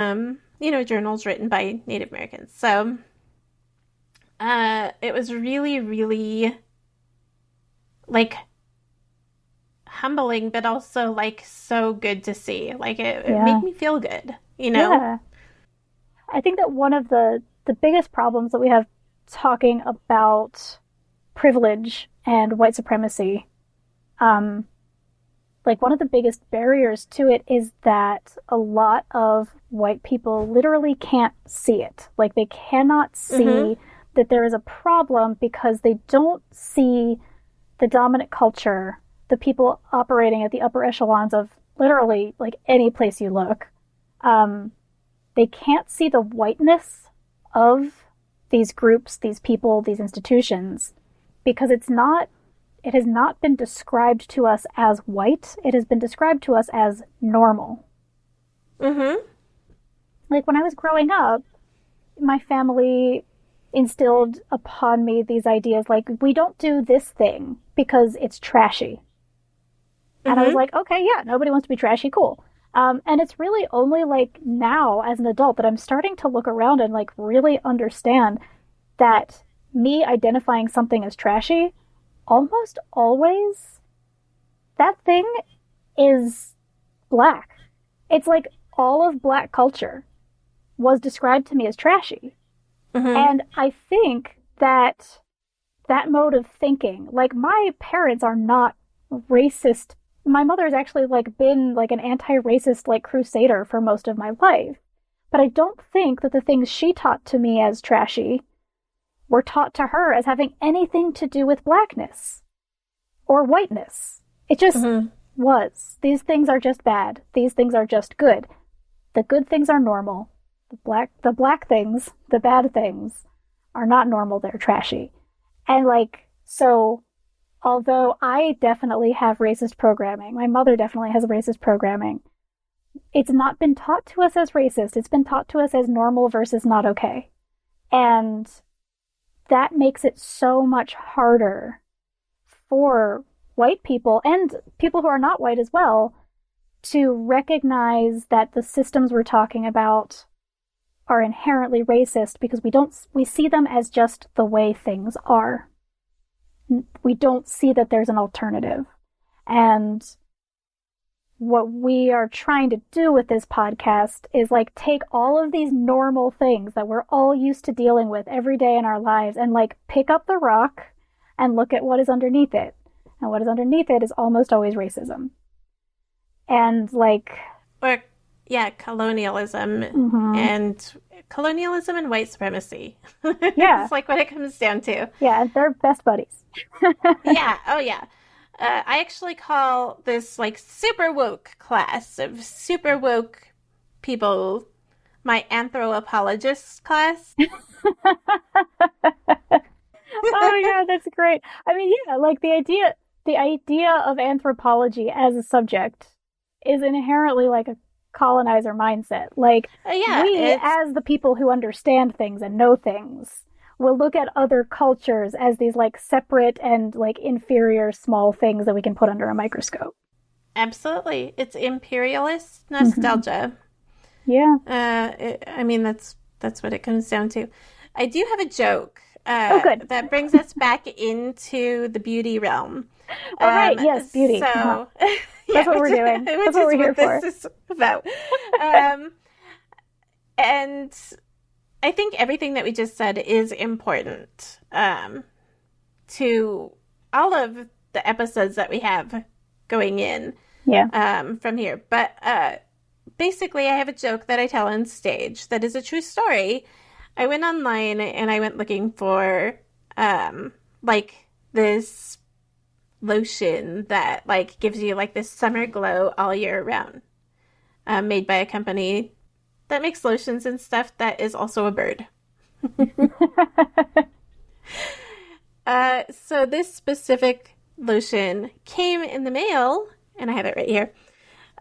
journals written by Native Americans. So it was really, really like humbling, but also like so good to see. Like it Yeah. made me feel good, you know? Yeah. I think that one of the biggest problems that we have talking about privilege and white supremacy, um, like one of the biggest barriers to it is that a lot of white people literally can't see it. Like they cannot Mm-hmm. see that there is a problem because they don't see the dominant culture, the people operating at the upper echelons of literally like any place you look. Um, they can't see the whiteness of these groups, these people, these institutions, because it has not been described to us as white. It has been described to us as normal. Mm-hmm. Like when I was growing up, my family instilled upon me these ideas like, we don't do this thing because it's trashy. And I was Mm-hmm. like, okay, yeah, nobody wants to be trashy, cool. And it's really only like now as an adult that I'm starting to look around and like really understand that me identifying something as trashy, almost always that thing is black. It's like all of black culture was described to me as trashy. Mm-hmm. And I think that that mode of thinking, like my parents are not racist. My mother's actually like been like an anti-racist like crusader for most of my life. But I don't think that the things she taught to me as trashy were taught to her as having anything to do with blackness or whiteness. It just Mm-hmm. was. These things are just bad. These things are just good. The good things are normal. The black things, the bad things are not normal, they're trashy. And like so although I definitely have racist programming, my mother definitely has racist programming. It's not been taught to us as racist. It's been taught to us as normal versus not okay. And that makes it so much harder for white people and people who are not white as well to recognize that the systems we're talking about are inherently racist because we see them as just the way things are. We don't see that there's an alternative. And what we are trying to do with this podcast is like take all of these normal things that we're all used to dealing with every day in our lives and like pick up the rock and look at what is underneath it. And what is underneath it is almost always racism. And like, Or yeah, colonialism mm-hmm, and colonialism and white supremacy. yeah, It's like what it comes down to. yeah, they're best buddies. Yeah, oh yeah. I actually call this like super woke class of super woke people my anthropologist class. Oh yeah, that's great. I mean, yeah, like the idea of anthropology as a subject is inherently like a colonizer mindset. Like Yeah, we it's as the people who understand things and know things will look at other cultures as these like separate and like inferior small things that we can put under a microscope. absolutely it's imperialist Hmm. nostalgia. Yeah. I mean that's what it comes down to. I do have a joke Oh good. that brings us back into the beauty realm. All right. Yes, beauty. Uh-huh. So That's yeah, what we're doing. That's which what is we're here what this for. is about. Um, and I think everything that we just said is important to all of the episodes that we have going in Yeah. from here. But basically, I have a joke that I tell on stage that is a true story. I went online and I went looking for like this lotion that like gives you like this summer glow all year round, made by a company that makes lotions and stuff that is also a bird. So this specific lotion came in the mail, and I have it right here.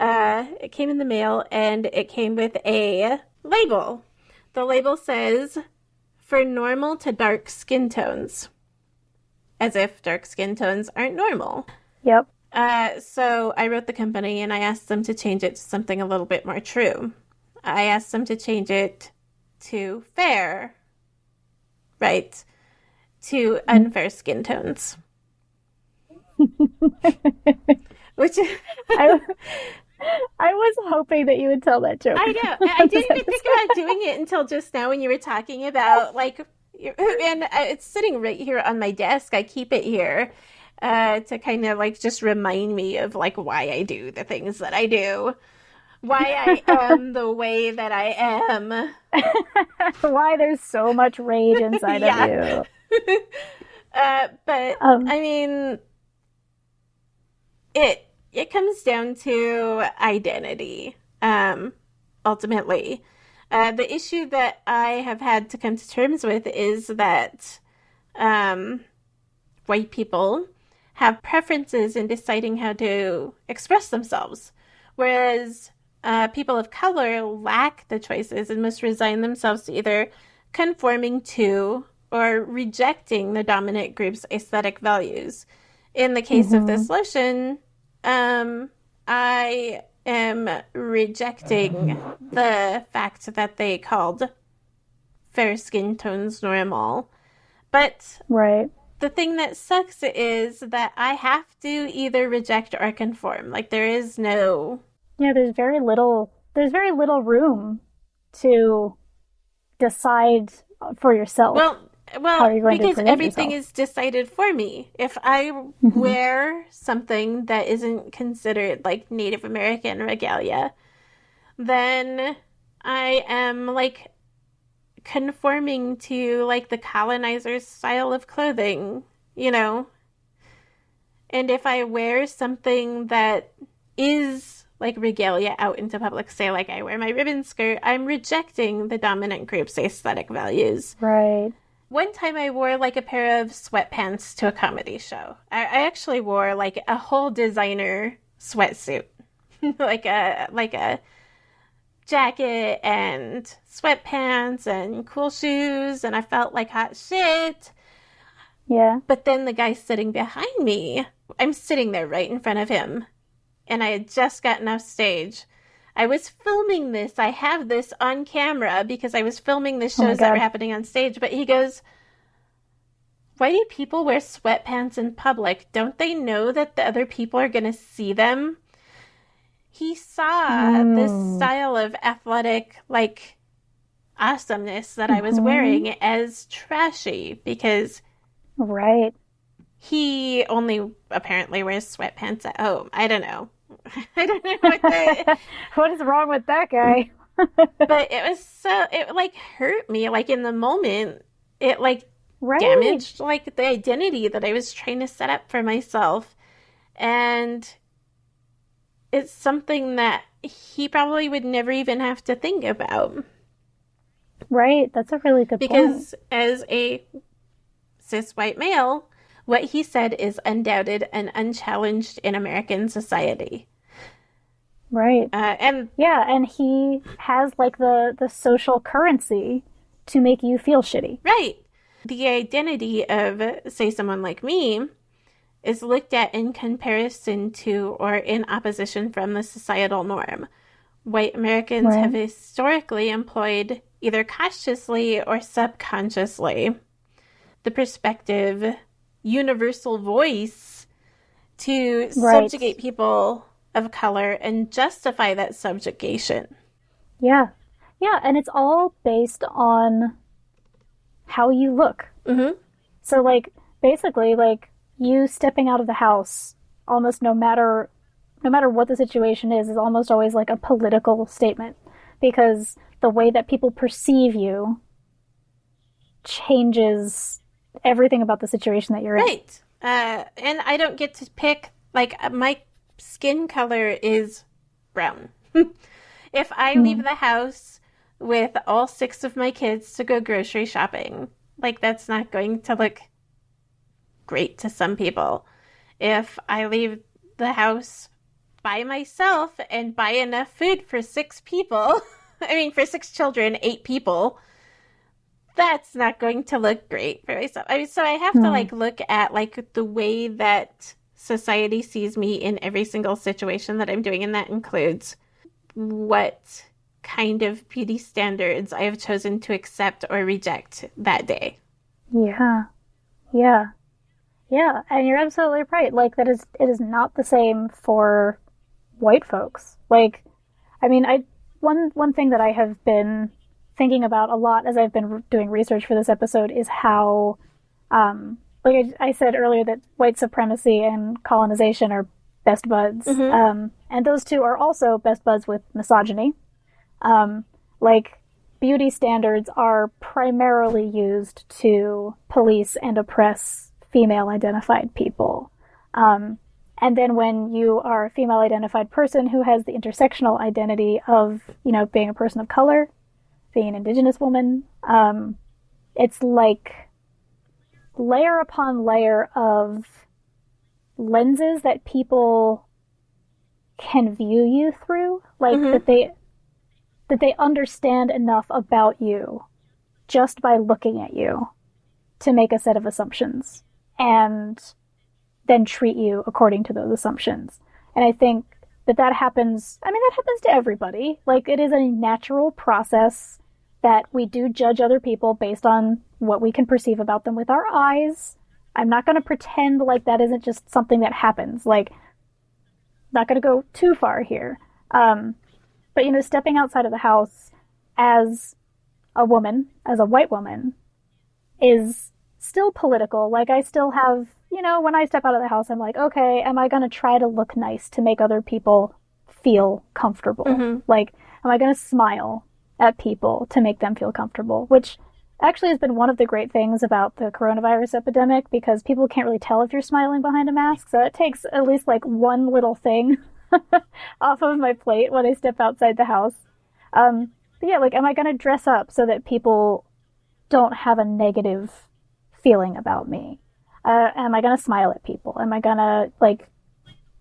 It came in the mail, and it came with a label. The label says, "For normal to dark skin tones," as if dark skin tones aren't normal. Yep. So I wrote the company and I asked them to change it to something a little bit more true. I asked them to change it to fair, right? To unfair skin tones. Which I, I was hoping that you would tell that joke. I know. I on this didn't even think episode. about doing it until just now when you were talking about, like, and it's sitting right here on my desk. I keep it here to kind of like just remind me of like why I do the things that I do, why I am the way that I am. Why there's so much rage inside of Yeah. you. But Um, I mean, it comes down to identity, ultimately. The issue that I have had to come to terms with is that white people have preferences in deciding how to express themselves, whereas people of color lack the choices and must resign themselves to either conforming to or rejecting the dominant group's aesthetic values. In the case of this lotion, I am rejecting the fact that they called fair skin tones normal. But right. the thing that sucks is that I have to either reject or conform. Like there is no. Yeah, there's very little room to decide for yourself how Well, you're going to because present everything yourself. is decided for me. If I wear something that isn't considered like Native American regalia, then I am like conforming to like the colonizer's style of clothing, you know? And if I wear something that is like regalia out into public, say like I wear my ribbon skirt, I'm rejecting the dominant group's aesthetic values. Right. One time I wore like a pair of sweatpants to a comedy show. I actually wore like a whole designer sweatsuit. like a jacket and sweatpants and cool shoes, and I felt like hot shit. Yeah. But then the guy sitting behind me, I'm sitting there right in front of him, and I had just gotten off stage. I was filming this. I have this on camera because I was filming the Oh my shows that were God. happening on stage. But he goes, "Why do people wear sweatpants in public? Don't they know that the other people are going to see them?" He saw this style of athletic, like, awesomeness that I was wearing as trashy because Right. he only apparently wears sweatpants at home. I don't know. I don't know what the, What is wrong with that guy? but it was so, it like hurt me. Like in the moment, it like Right. damaged like the identity that I was trying to set up for myself. And it's something that he probably would never even have to think about. Right. That's a really good point. Because as a cis white male, what he said is undoubted and unchallenged in American society. Right. And Yeah, and he has like the social currency to make you feel shitty. right, the identity of, say, someone like me is looked at in comparison to or in opposition from the societal norm. White Americans Right. have historically employed, either consciously or subconsciously, the perspective, universal voice to Right. subjugate people of color and justify that subjugation. Yeah. Yeah, and it's all based on how you look. Mm-hmm. So like basically like you stepping out of the house almost no matter what the situation is almost always like a political statement because the way that people perceive you changes everything about the situation that you're in. Right. And I don't get to pick, like, my skin color is brown. If I leave the house with all 6 of my kids to go grocery shopping, like, that's not going to look great to some people. If I leave the house by myself and buy enough food for 6 people, I mean, for 6 children, 8 people, that's not going to look great for myself. I mean, so I have to like look at like the way that society sees me in every single situation that I'm doing, and that includes what kind of beauty standards I have chosen to accept or reject that day. Yeah. Yeah. Yeah. And you're absolutely right. Like, it is not the same for white folks. Like, I mean, one thing that I have been thinking about a lot as I've been doing research for this episode is how, like I said earlier, that white supremacy and colonization are best buds. Mm-hmm. And those two are also best buds with misogyny. Like, beauty standards are primarily used to police and oppress female identified people. And then when you are a female identified person who has the intersectional identity of, being a person of color, being an indigenous woman, it's like layer upon layer of lenses that people can view you through, like Mm-hmm. that they understand enough about you just by looking at you to make a set of assumptions and then treat you according to those assumptions. And I think that happens, that happens to everybody. Like, it is a natural process that we do judge other people based on what we can perceive about them with our eyes. I'm not going to pretend like that isn't just something that happens. Like, not going to go too far here. But, stepping outside of the house as a woman, as a white woman, is still political. Like, I still have, when I step out of the house, I'm like, okay, am I going to try to look nice to make other people feel comfortable? Mm-hmm. Like, am I going to smile at people to make them feel comfortable? Which actually has been one of the great things about the coronavirus epidemic, because people can't really tell if you're smiling behind a mask. So it takes at least like one little thing off of my plate when I step outside the house. But yeah, like, am I going to dress up so that people don't have a negative feeling about me? Am I going to smile at people? Am I going to, like,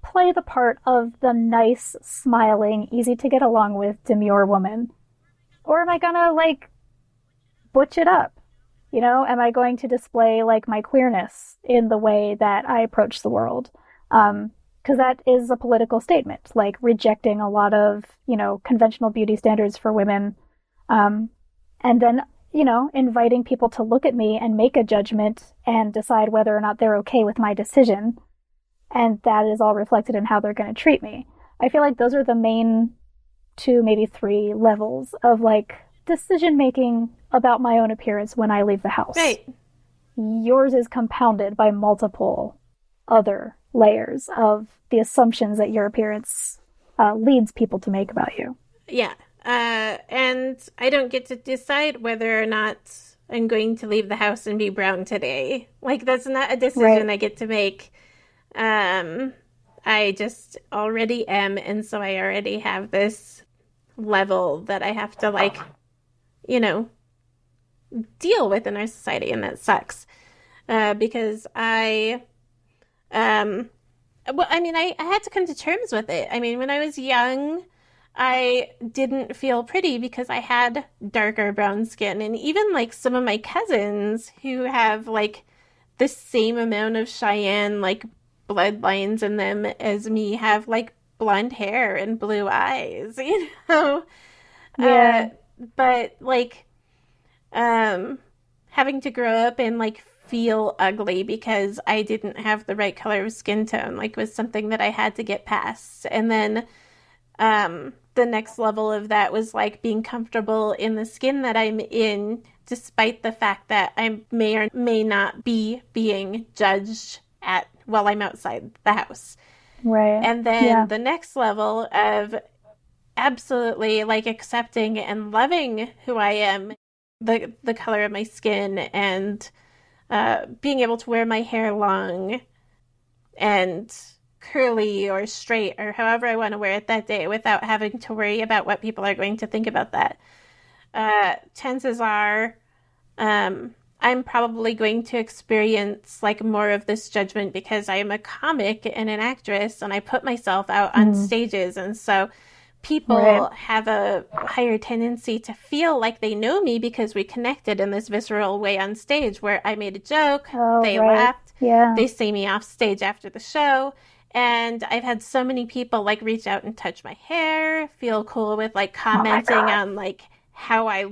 play the part of the nice, smiling, easy to get along with, demure woman? Or am I going to, like, butch it up? Am I going to display, like, my queerness in the way that I approach the world? Because that is a political statement, like rejecting a lot of, conventional beauty standards for women. And then, inviting people to look at me and make a judgment and decide whether or not they're okay with my decision. And that is all reflected in how they're going to treat me. I feel like those are the main 2, maybe 3 levels of, like, decision making about my own appearance when I leave the house. Right. Yours is compounded by multiple other layers of the assumptions that your appearance leads people to make about you. Yeah. And I don't get to decide whether or not I'm going to leave the house and be brown today. Like, that's not a decision Right. I get to make. I just already am, and so I already have this level that I have to, like, deal with in our society, and that sucks. Because I had to come to terms with it. I mean, when I was young, I didn't feel pretty because I had darker brown skin. And even, like, some of my cousins who have, like, the same amount of Cheyenne, like, bloodlines in them as me have, like, blonde hair and blue eyes, Yeah. But, like, having to grow up and, like, feel ugly because I didn't have the right color of skin tone, like, was something that I had to get past. And then the next level of that was, like, being comfortable in the skin that I'm in, despite the fact that I may or may not be being judged at while I'm outside the house. Right. And then Yeah. the next level of absolutely, like, accepting and loving who I am, the color of my skin, and being able to wear my hair long and curly or straight or however I want to wear it that day without having to worry about what people are going to think about that. Chances are I'm probably going to experience, like, more of this judgment because I am a comic and an actress and I put myself out on stages, and so people Right. have a higher tendency to feel like they know me because we connected in this visceral way on stage where I made a joke, Oh, they right. laughed, Yeah. they see me off stage after the show, And I've had so many people like reach out and touch my hair, feel cool with like Oh my commenting God. on like how I